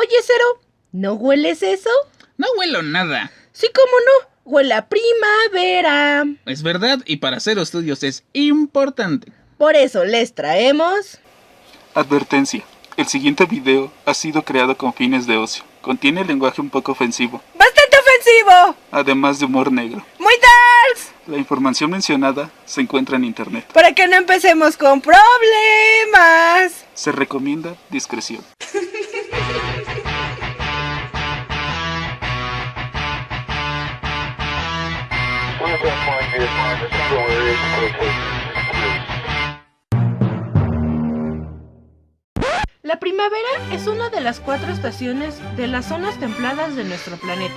Oye, Cero, ¿no hueles eso? No huelo nada. Sí, cómo no. Huele a primavera. Es verdad, y para Cero Estudios es importante. Por eso les traemos... Advertencia. El siguiente video ha sido creado con fines de ocio. Contiene lenguaje un poco ofensivo, ¡Bastante ofensivo! además de humor negro. ¡Muy darks! La información mencionada se encuentra en internet. Para que no empecemos con problemas. Se recomienda discreción. La primavera es una de las 4 estaciones de las zonas templadas de nuestro planeta,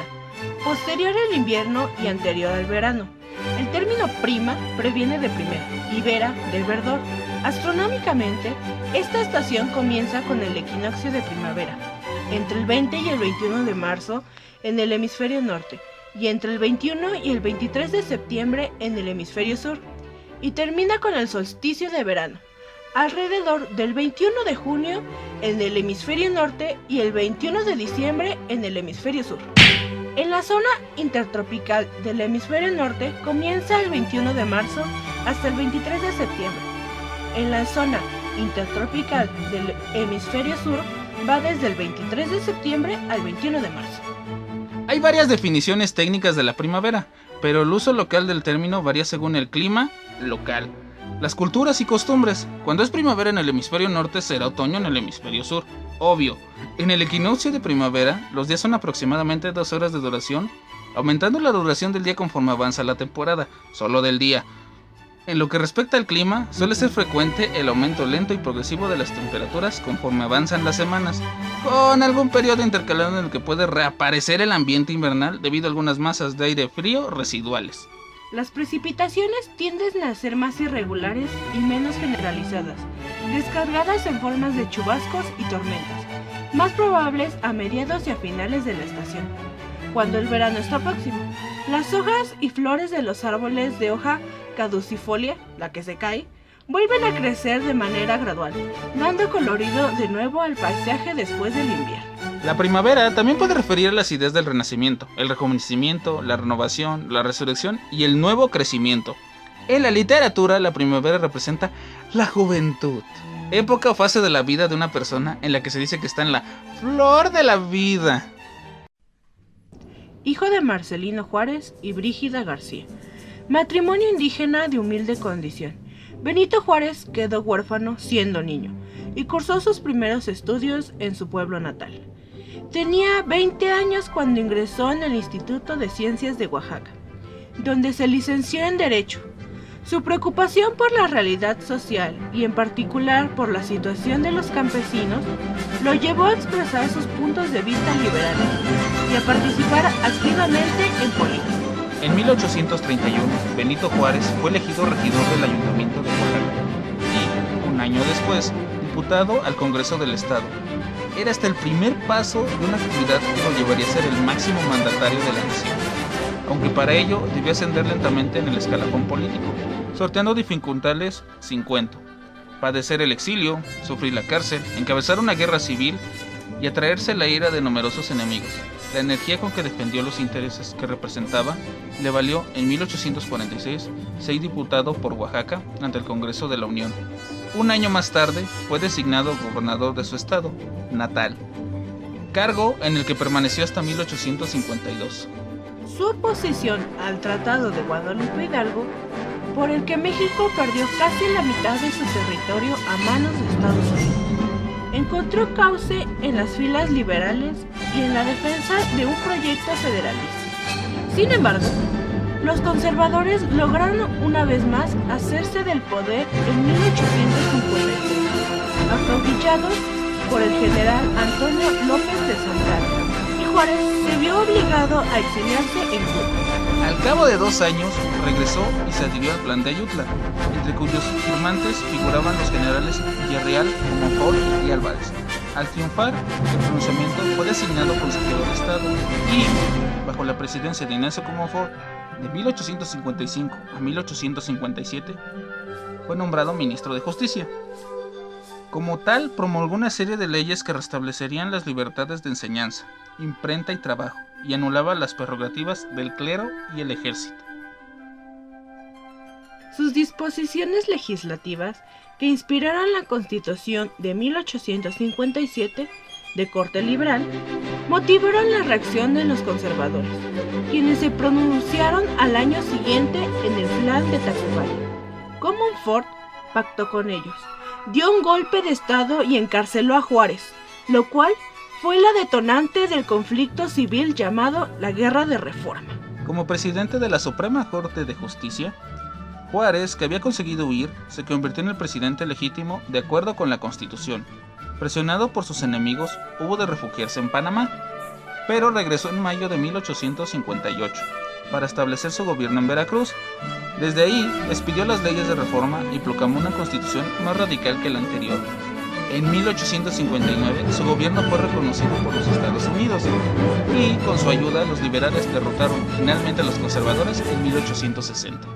posterior al invierno y anterior al verano. El término prima proviene de primera y vera del verdor. Astronómicamente, esta estación comienza con el equinoccio de primavera, entre el 20 y el 21 de marzo en el hemisferio norte, y entre el 21 y el 23 de septiembre en el hemisferio sur, y termina con el solsticio de verano, alrededor del 21 de junio en el hemisferio norte y el 21 de diciembre en el hemisferio sur. En la zona intertropical del hemisferio norte comienza el 21 de marzo hasta el 23 de septiembre. En la zona intertropical del hemisferio sur va desde el 23 de septiembre al 21 de marzo. Hay varias definiciones técnicas de la primavera, pero el uso local del término varía según el clima local, las culturas y costumbres. Cuando es primavera en el hemisferio norte, será otoño en el hemisferio sur. Obvio, en el equinoccio de primavera, los días son aproximadamente 2 horas de duración, aumentando la duración del día conforme avanza la temporada, solo del día. En lo que respecta al clima, suele ser frecuente el aumento lento y progresivo de las temperaturas conforme avanzan las semanas, con algún periodo intercalado en el que puede reaparecer el ambiente invernal debido a algunas masas de aire frío residuales. Las precipitaciones tienden a ser más irregulares y menos generalizadas, descargadas en formas de chubascos y tormentas, más probables a mediados y a finales de la estación, cuando el verano está próximo. Las hojas y flores de los árboles de hoja caducifolia, la que se cae, vuelven a crecer de manera gradual, dando colorido de nuevo al paisaje después del invierno. La primavera también puede referir a las ideas del renacimiento, el rejuvenecimiento, la renovación, la resurrección y el nuevo crecimiento. En la literatura, la primavera representa la juventud, época o fase de la vida de una persona en la que se dice que está en la flor de la vida. Hijo de Marcelino Juárez y Brígida García. Matrimonio indígena de humilde condición. Benito Juárez quedó huérfano siendo niño y cursó sus primeros estudios en su pueblo natal. Tenía 20 años cuando ingresó en el Instituto de Ciencias de Oaxaca, donde se licenció en Derecho. Su preocupación por la realidad social y en particular por la situación de los campesinos lo llevó a expresar sus puntos de vista liberales y a participar activamente en política. En 1831, Benito Juárez fue elegido regidor del Ayuntamiento de Oaxaca y, un año después, diputado al Congreso del Estado. Era hasta el primer paso de una actividad que lo llevaría a ser el máximo mandatario de la nación, aunque para ello debió ascender lentamente en el escalafón político, sorteando dificultades sin cuento, padecer el exilio, sufrir la cárcel, encabezar una guerra civil y atraerse la ira de numerosos enemigos. La energía con que defendió los intereses que representaba le valió en 1846 ser diputado por Oaxaca ante el Congreso de la Unión. Un año más tarde fue designado gobernador de su estado natal, cargo en el que permaneció hasta 1852. Su oposición al Tratado de Guadalupe Hidalgo, por el que México perdió casi la mitad de su territorio a manos de Estados Unidos, encontró cauce en las filas liberales y en la defensa de un proyecto federalista. Sin embargo, los conservadores lograron una vez más hacerse del poder en 1856, acribillados por el general Antonio López de Santana, y Juárez se vio obligado a exiliarse en Cuba. Al cabo de 2 años, regresó y se adhirió al Plan de Ayutla, entre cuyos firmantes figuraban los generales Villarreal, Comonfort y Álvarez. Al triunfar, el pronunciamiento fue designado consejero de Estado y, bajo la presidencia de Ignacio Comonfort, de 1855 a 1857, fue nombrado ministro de Justicia. Como tal, promulgó una serie de leyes que restablecerían las libertades de enseñanza, imprenta y trabajo, y anulaba las prerrogativas del clero y el ejército. Sus disposiciones legislativas, que inspiraron la Constitución de 1857, de corte liberal, motivaron la reacción de los conservadores, quienes se pronunciaron al año siguiente en el Plan de Tacubaya. Comonfort pactó con ellos, dio un golpe de estado y encarceló a Juárez, lo cual fue la detonante del conflicto civil llamado la Guerra de Reforma. Como presidente de la Suprema Corte de Justicia, Juárez, que había conseguido huir, se convirtió en el presidente legítimo de acuerdo con la Constitución. Presionado por sus enemigos, hubo de refugiarse en Panamá, pero regresó en mayo de 1858 para establecer su gobierno en Veracruz. Desde ahí, expidió las leyes de reforma y proclamó una constitución más radical que la anterior. En 1859, su gobierno fue reconocido por los Estados Unidos y, con su ayuda, los liberales derrotaron finalmente a los conservadores en 1860.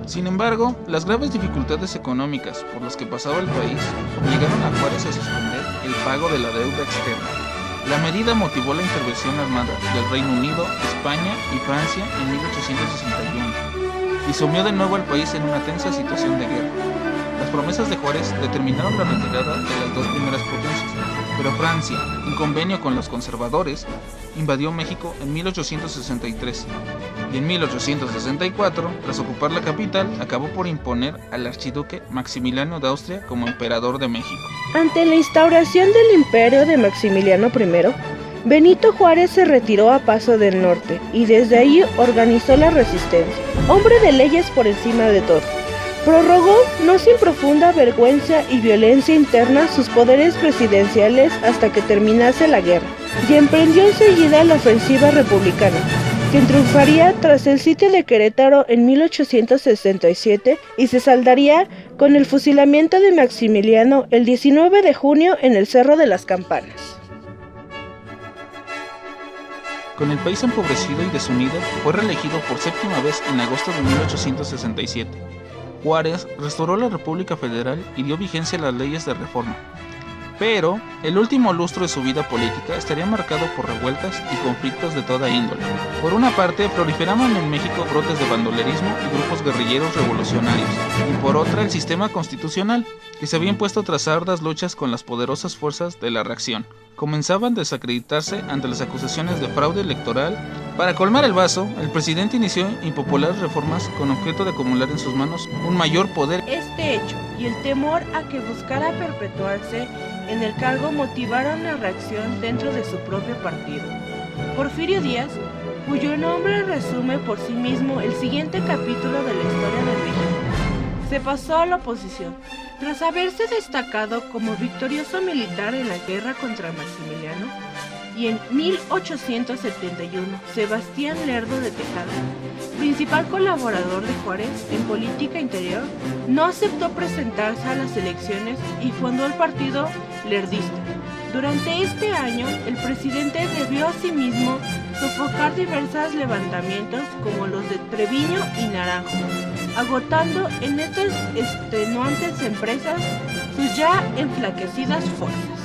Sin embargo, las graves dificultades económicas por las que pasaba el país obligaron a Juárez a suspender el pago de la deuda externa. La medida motivó la intervención armada del Reino Unido, España y Francia en 1861 y sumió de nuevo al país en una tensa situación de guerra. Las promesas de Juárez determinaron la retirada de las dos primeras potencias, pero Francia, en convenio con los conservadores, invadió México en 1863 y en 1864, tras ocupar la capital, acabó por imponer al archiduque Maximiliano de Austria como emperador de México. Ante la instauración del imperio de Maximiliano I, Benito Juárez se retiró a Paso del Norte y desde ahí organizó la resistencia. Hombre de leyes por encima de todo, prorrogó, no sin profunda vergüenza y violencia interna, sus poderes presidenciales hasta que terminase la guerra, y emprendió enseguida la ofensiva republicana, que triunfaría tras el sitio de Querétaro en 1867 y se saldaría con el fusilamiento de Maximiliano el 19 de junio en el Cerro de las Campanas. Con el país empobrecido y desunido, fue reelegido por séptima vez en agosto de 1867. Juárez restauró la República Federal y dio vigencia a las leyes de reforma. Pero el último lustro de su vida política estaría marcado por revueltas y conflictos de toda índole. Por una parte, proliferaban en México brotes de bandolerismo y grupos guerrilleros revolucionarios, y por otra el sistema constitucional, que se había impuesto tras arduas luchas con las poderosas fuerzas de la reacción. Comenzaban a desacreditarse ante las acusaciones de fraude electoral. Para colmar el vaso, el presidente inició impopulares reformas con objeto de acumular en sus manos un mayor poder. Este hecho y el temor a que buscara perpetuarse en el cargo motivaron la reacción dentro de su propio partido. Porfirio Díaz, cuyo nombre resume por sí mismo el siguiente capítulo de la historia de México, se pasó a la oposición. Tras haberse destacado como victorioso militar en la guerra contra Maximiliano, y en 1871, Sebastián Lerdo de Tejada, principal colaborador de Juárez en política interior, no aceptó presentarse a las elecciones y fundó el partido lerdista. Durante este año, el presidente debió asimismo sofocar diversos levantamientos como los de Treviño y Naranjo, agotando en estas extenuantes empresas sus ya enflaquecidas fuerzas.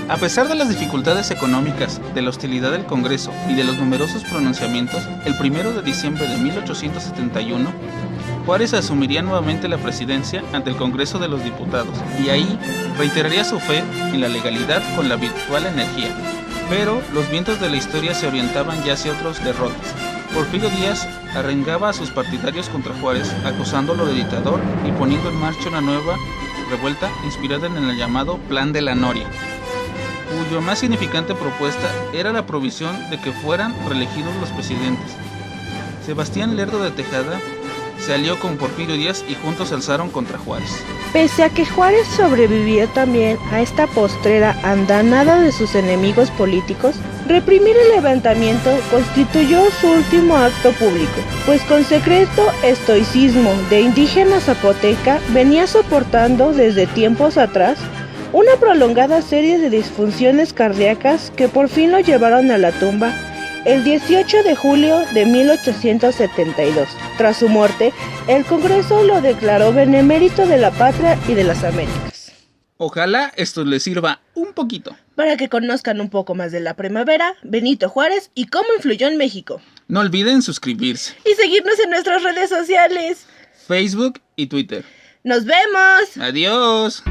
A pesar de las dificultades económicas, de la hostilidad del Congreso y de los numerosos pronunciamientos, el 1 de diciembre de 1871, Juárez asumiría nuevamente la presidencia ante el Congreso de los Diputados y ahí reiteraría su fe en la legalidad con la virtual energía. Pero los vientos de la historia se orientaban ya hacia otros derrotas. Porfirio Díaz arengaba a sus partidarios contra Juárez, acusándolo de dictador y poniendo en marcha una nueva revuelta inspirada en el llamado Plan de la Noria, cuya más significante propuesta era la provisión de que fueran reelegidos los presidentes. Sebastián Lerdo de Tejada se alió con Porfirio Díaz y juntos se alzaron contra Juárez. Pese a que Juárez sobrevivió también a esta postrera andanada de sus enemigos políticos, reprimir el levantamiento constituyó su último acto público, pues con secreto estoicismo de indígena zapoteca venía soportando desde tiempos atrás una prolongada serie de disfunciones cardíacas que por fin lo llevaron a la tumba el 18 de julio de 1872. Tras su muerte, el Congreso lo declaró benemérito de la patria y de las Américas. Ojalá esto les sirva un poquito. Para que conozcan un poco más de la primavera, Benito Juárez y cómo influyó en México. No olviden suscribirse. Y seguirnos en nuestras redes sociales. Facebook y Twitter. ¡Nos vemos! Adiós.